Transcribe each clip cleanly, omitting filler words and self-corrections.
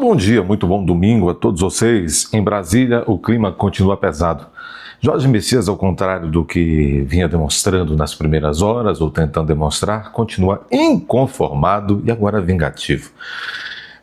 bom dia, muito bom domingo a todos vocês. Em Brasília, o clima continua pesado. Jorge Messias, ao contrário do que vinha demonstrando nas primeiras horas, ou tentando demonstrar, continua inconformado e agora vingativo.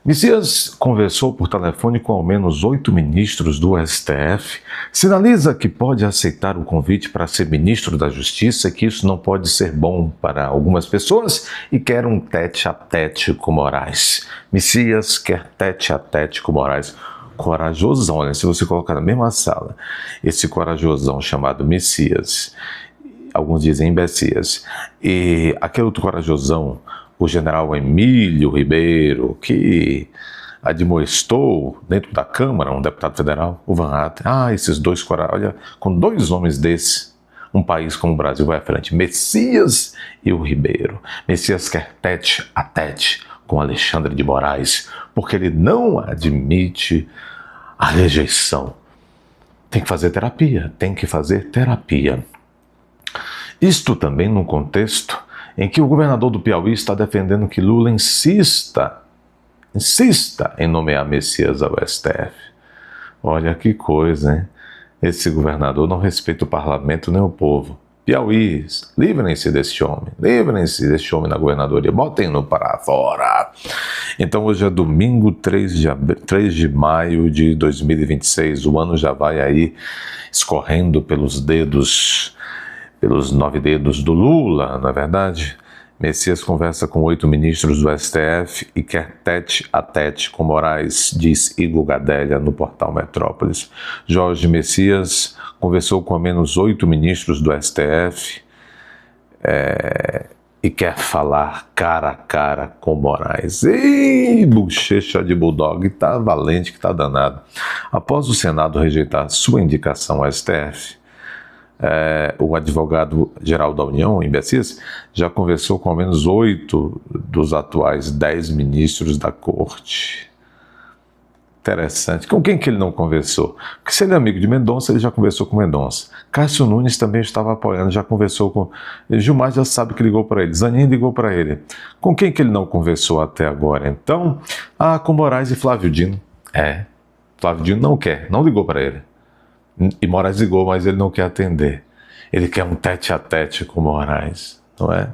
Messias conversou por telefone com ao menos 8 ministros do STF, sinaliza que pode aceitar o convite para ser ministro da Justiça, que isso não pode ser bom para algumas pessoas e quer um tete-a-tete com Moraes. Messias quer tete-a-tete com Moraes. Corajosão, olha, se você colocar na mesma sala esse corajosão chamado Messias, alguns dizem Messias, e aquele outro corajosão, o general Emílio Ribeiro, que admoestou dentro da Câmara um deputado federal, o Van Hatten. Esses dois corajos, olha, com dois homens desses, um país como o Brasil vai à frente. Messias e o Ribeiro. Messias quer tete a tete com Alexandre de Moraes, porque ele não admite a rejeição. Tem que fazer terapia, Isto também num contexto em que o governador do Piauí está defendendo que Lula insista em nomear Messias ao STF. Olha que coisa, hein? Esse governador não respeita o parlamento nem o povo. Piauí, livrem-se desse homem na governadoria, botem-no para fora. Então hoje é domingo, 3 de maio de 2026, o ano já vai aí escorrendo pelos 9 dedos do Lula, não é verdade? Messias conversa com 8 ministros do STF e quer tete a tete com Moraes, diz Igor Gadelha no portal Metrópolis. Jorge Messias conversou com ao menos 8 ministros do STF e quer falar cara a cara com Moraes. Ei, bochecha de bulldog, tá valente que tá danado. Após o Senado rejeitar sua indicação ao STF, o advogado-geral da União, em Messias, já conversou com ao menos 8 dos atuais 10 ministros da Corte. Interessante. Com quem que ele não conversou? Porque se ele é amigo de Mendonça, ele já conversou com Mendonça. Cássio Nunes também estava apoiando, já conversou com... Gilmar já sabe que ligou para ele. Zanin ligou para ele. Com quem que ele não conversou até agora, então? Com Moraes e Flávio Dino. Flávio Dino não quer, não ligou para ele. E Moraes ligou, mas ele não quer atender. Ele quer um tete-a-tete com Moraes, não é?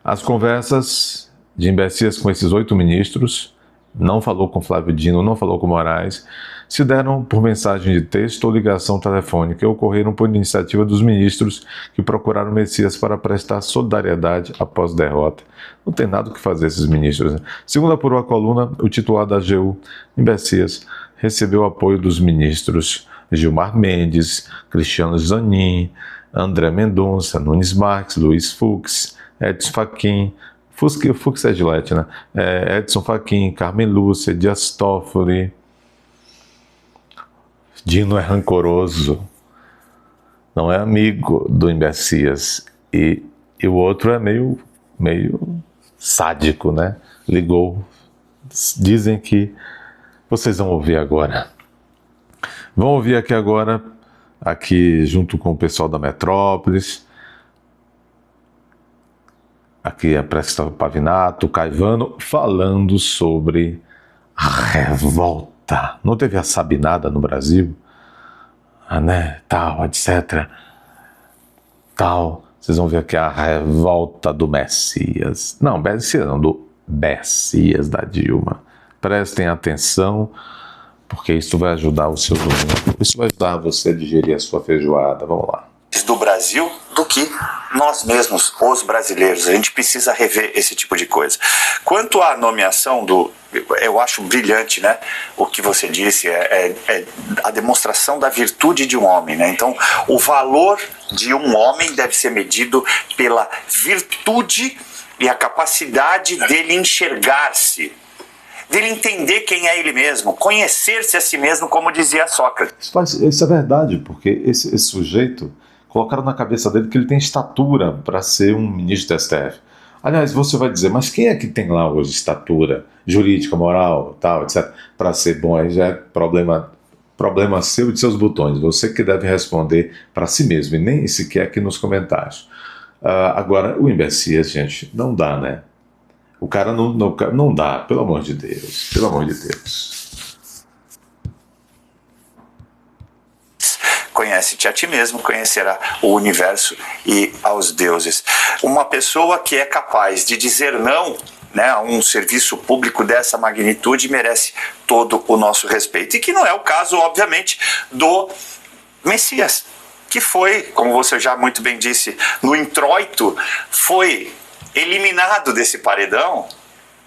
As conversas de Messias com esses 8 ministros, não falou com Flávio Dino, não falou com Moraes, se deram por mensagem de texto ou ligação telefônica e ocorreram por iniciativa dos ministros que procuraram Messias para prestar solidariedade após derrota. Não tem nada o que fazer esses ministros, né? Segundo apurou a coluna, o titular da AGU, Messias, recebeu apoio dos ministros Gilmar Mendes, Cristiano Zanin, André Mendonça, Nunes Marques, Luiz Fux, Edson Fachin, Fux é Gillette, né? Edson Fachin, Carmen Lúcia, Dias Toffoli. Dino é rancoroso, não é amigo do Messias. E o outro é meio sádico, né? Ligou. Dizem que vocês vão ouvir agora. Vão ouvir aqui agora, aqui junto com o pessoal da Metrópolis, aqui a Presta Pavinato, Caivano, falando sobre a revolta. Não teve a Sabinada no Brasil? Tal, etc. Tal. Vocês vão ver aqui a revolta do Messias. Não, Messias não, do Messias da Dilma. Prestem atenção, porque isso vai ajudar o seu domingo. Isso vai ajudar você a digerir a sua feijoada. Vamos lá. Do Brasil do que nós mesmos, os brasileiros. A gente precisa rever esse tipo de coisa. Quanto à nomeação eu acho brilhante, né? O que você disse é a demonstração da virtude de um homem, né? Então, o valor de um homem deve ser medido pela virtude e a capacidade dele enxergar-se, dele entender quem é ele mesmo, conhecer-se a si mesmo, como dizia Sócrates. Isso é verdade, porque esse sujeito, colocaram na cabeça dele que ele tem estatura para ser um ministro do STF. Aliás, você vai dizer, mas quem é que tem lá hoje estatura jurídica, moral, tal, etc., para ser bom? Aí já é problema seu e de seus botões. Você que deve responder para si mesmo, e nem sequer aqui nos comentários. Agora, o Messias, gente, não dá, né? O cara não dá, pelo amor de Deus, pelo amor de Deus. Conhece-te a ti mesmo, conhecerá o universo e aos deuses. Uma pessoa que é capaz de dizer não, né, a um serviço público dessa magnitude merece todo o nosso respeito. E que não é o caso, obviamente, do Messias, que foi, como você já muito bem disse, no introito, foi eliminado desse paredão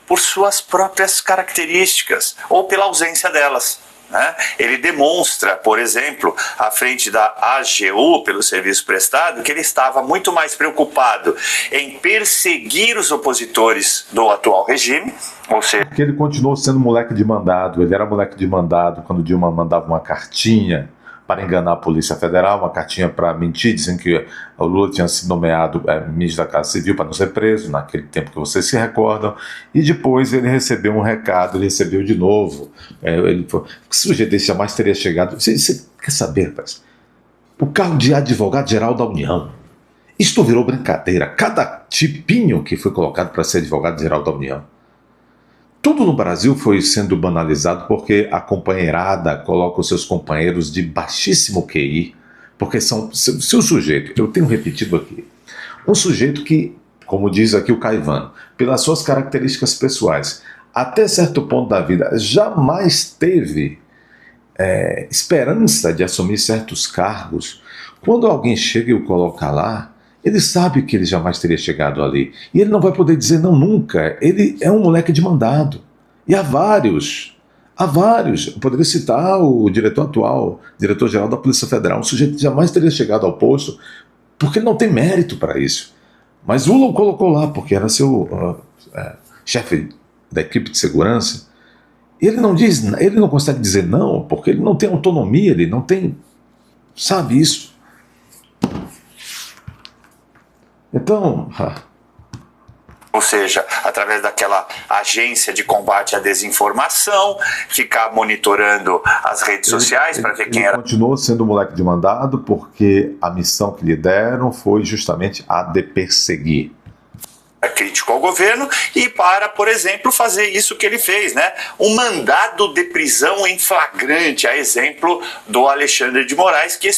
por suas próprias características ou pela ausência delas. Né? Ele demonstra, por exemplo, à frente da AGU, pelo serviço prestado, que ele estava muito mais preocupado em perseguir os opositores do atual regime, ou seja... Porque ele continuou sendo moleque de mandado, ele era moleque de mandado quando Dilma mandava uma cartinha para enganar a Polícia Federal, uma cartinha para mentir, dizendo que o Lula tinha sido nomeado ministro da Casa Civil para não ser preso, naquele tempo que vocês se recordam, e depois ele recebeu um recado, ele recebeu de novo, ele falou, que sujeito desse jamais teria chegado, você quer saber, rapaz? O cargo de advogado-geral da União, isto virou brincadeira, cada tipinho que foi colocado para ser advogado-geral da União. Tudo no Brasil foi sendo banalizado porque a companheirada coloca os seus companheiros de baixíssimo QI, porque se o sujeito, eu tenho repetido aqui, um sujeito que, como diz aqui o Caivano, pelas suas características pessoais, até certo ponto da vida, jamais teve esperança de assumir certos cargos, quando alguém chega e o coloca lá, ele sabe que ele jamais teria chegado ali. E ele não vai poder dizer não nunca. Ele é um moleque de mandado. E há vários. Eu poderia citar o diretor atual, diretor-geral da Polícia Federal, um sujeito que jamais teria chegado ao posto, porque ele não tem mérito para isso. Mas Lula o colocou lá, porque era seu chefe da equipe de segurança. E ele não consegue dizer não, porque ele não tem autonomia, ele não tem, sabe isso. Então, ou seja, através daquela agência de combate à desinformação, ficar monitorando as redes sociais para ver quem era. Ele continuou sendo moleque de mandado porque a missão que lhe deram foi justamente a de perseguir. Crítico ao governo e para, por exemplo, fazer isso que ele fez, né? Um mandado de prisão em flagrante, a exemplo do Alexandre de Moraes, que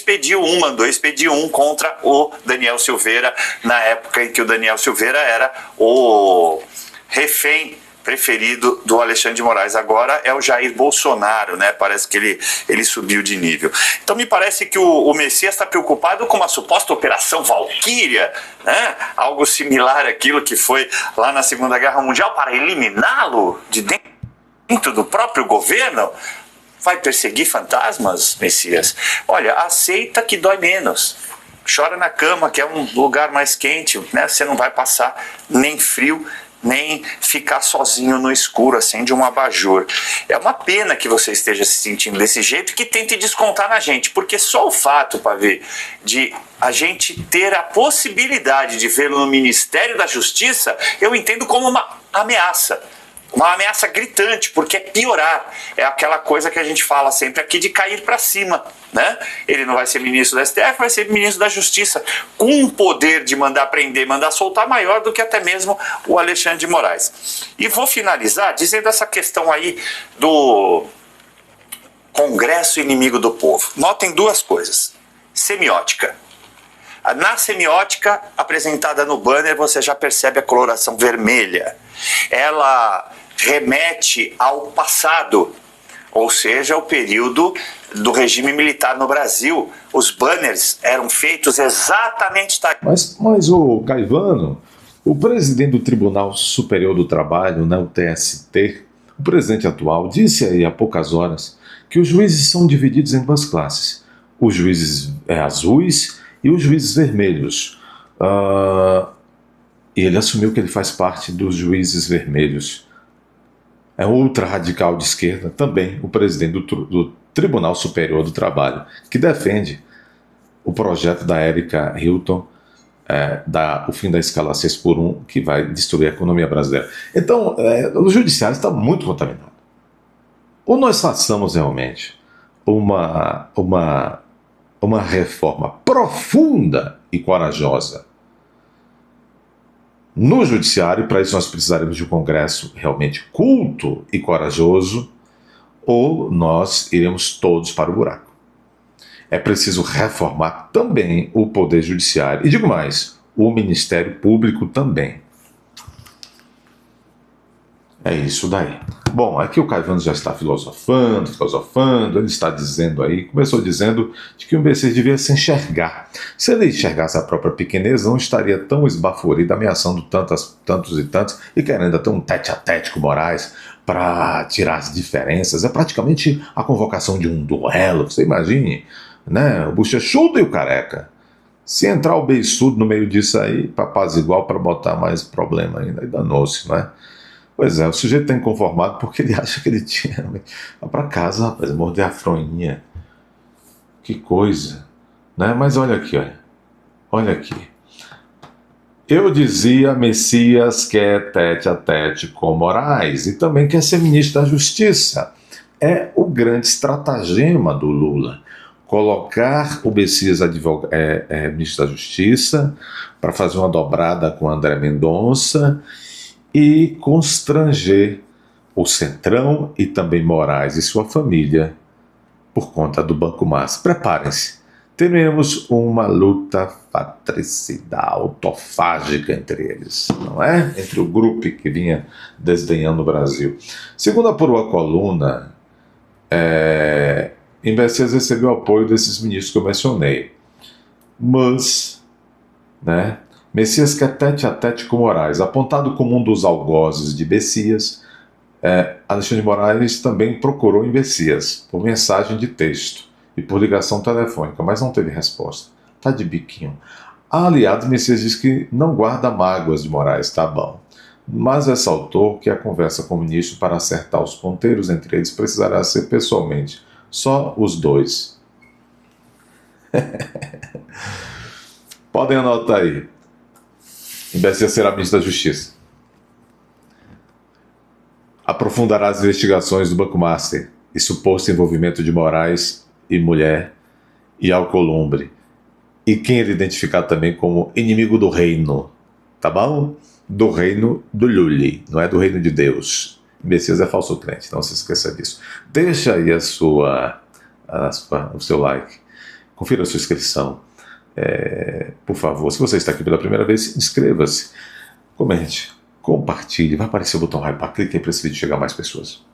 mandou expedir um contra o Daniel Silveira, na época em que o Daniel Silveira era o refém preferido do Alexandre de Moraes. Agora é o Jair Bolsonaro, né? Parece que ele subiu de nível. Então me parece que o Messias está preocupado com uma suposta Operação Valquíria, né? Algo similar àquilo que foi lá na Segunda Guerra Mundial, para eliminá-lo de dentro do próprio governo. Vai perseguir fantasmas, Messias? Olha, aceita que dói menos. Chora na cama, que é um lugar mais quente, né? Você não vai passar nem frio, nem ficar sozinho no escuro, acende um abajur. É uma pena que você esteja se sentindo desse jeito, que tente descontar na gente, porque só o fato, Pavê, de a gente ter a possibilidade de vê-lo no Ministério da Justiça, eu entendo como uma ameaça. Uma ameaça gritante, porque é piorar. É aquela coisa que a gente fala sempre aqui de cair para cima, né? Ele não vai ser ministro do STF, vai ser ministro da Justiça, com um poder de mandar prender, mandar soltar maior do que até mesmo o Alexandre de Moraes. E vou finalizar dizendo essa questão aí do Congresso inimigo do povo. Notem duas coisas. Semiótica. Na semiótica apresentada no banner, você já percebe a coloração vermelha. Ela remete ao passado, ou seja, ao período do regime militar no Brasil. Os banners eram feitos exatamente... Mas o Caivano, o presidente do Tribunal Superior do Trabalho, né, o TST, o presidente atual, disse aí há poucas horas que os juízes são divididos em duas classes. Os juízes azuis e os juízes vermelhos. E ele assumiu que ele faz parte dos juízes vermelhos. É ultra radical de esquerda também, o presidente do Tribunal Superior do Trabalho, que defende o projeto da Érica Hilton, o fim da escala 6x1, que vai destruir a economia brasileira. Então, o judiciário está muito contaminado. Ou nós façamos realmente uma reforma profunda e corajosa no judiciário. Para isso nós precisaremos de um Congresso realmente culto e corajoso, ou nós iremos todos para o buraco. É preciso reformar também o Poder Judiciário. E digo mais, o Ministério Público também. É isso daí. Bom, aqui o Caivano já está filosofando, ele está dizendo aí, começou dizendo de que o Messias devia se enxergar. Se ele enxergasse a própria pequeneza, não estaria tão esbaforido, ameaçando tantos e tantos, e querendo até um tete-a-tete com Moraes para tirar as diferenças. É praticamente a convocação de um duelo, você imagine, né? O bochechudo e o careca. Se entrar o beiçudo no meio disso aí, para paz igual, para botar mais problema ainda, aí danou-se, não é? Pois é, o sujeito está inconformado porque ele acha que ele tinha... Vai para casa, rapaz, morder a fronhinha. Que coisa, né? Mas olha aqui, olha aqui. Eu dizia, Messias quer tete a tete com Moraes e também quer ser ministro da Justiça. É o grande estratagema do Lula. Colocar o Messias ministro da Justiça para fazer uma dobrada com André Mendonça e constranger o Centrão e também Moraes e sua família por conta do Banco Master. Preparem-se. Teremos uma luta fratricida, autofágica entre eles, não é? Entre o grupo que vinha desdenhando o Brasil. Segundo apurou a coluna, Messias recebeu o apoio desses ministros que eu mencionei. Mas, né, Messias quer tete a tete com Moraes. Apontado como um dos algozes de Messias, Alexandre de Moraes também procurou em Messias por mensagem de texto e por ligação telefônica, mas não teve resposta. Tá de biquinho. Aliás, Messias diz que não guarda mágoas de Moraes, tá bom. Mas ressaltou que a conversa com o ministro para acertar os ponteiros entre eles precisará ser pessoalmente. Só os dois. Podem anotar aí. Messias será ministro da Justiça. Aprofundará as investigações do Banco Master e suposto envolvimento de Moraes e mulher e Alcolumbre. E quem ele identificar também como inimigo do reino. Tá bom? Do reino do Lully, não é do reino de Deus. Messias é falso crente, não se esqueça disso. Deixa aí o seu like. Confira a sua inscrição. Por favor, se você está aqui pela primeira vez, inscreva-se, comente, compartilhe, vai aparecer o botão hype, clique aí para esse vídeo chegar a mais pessoas.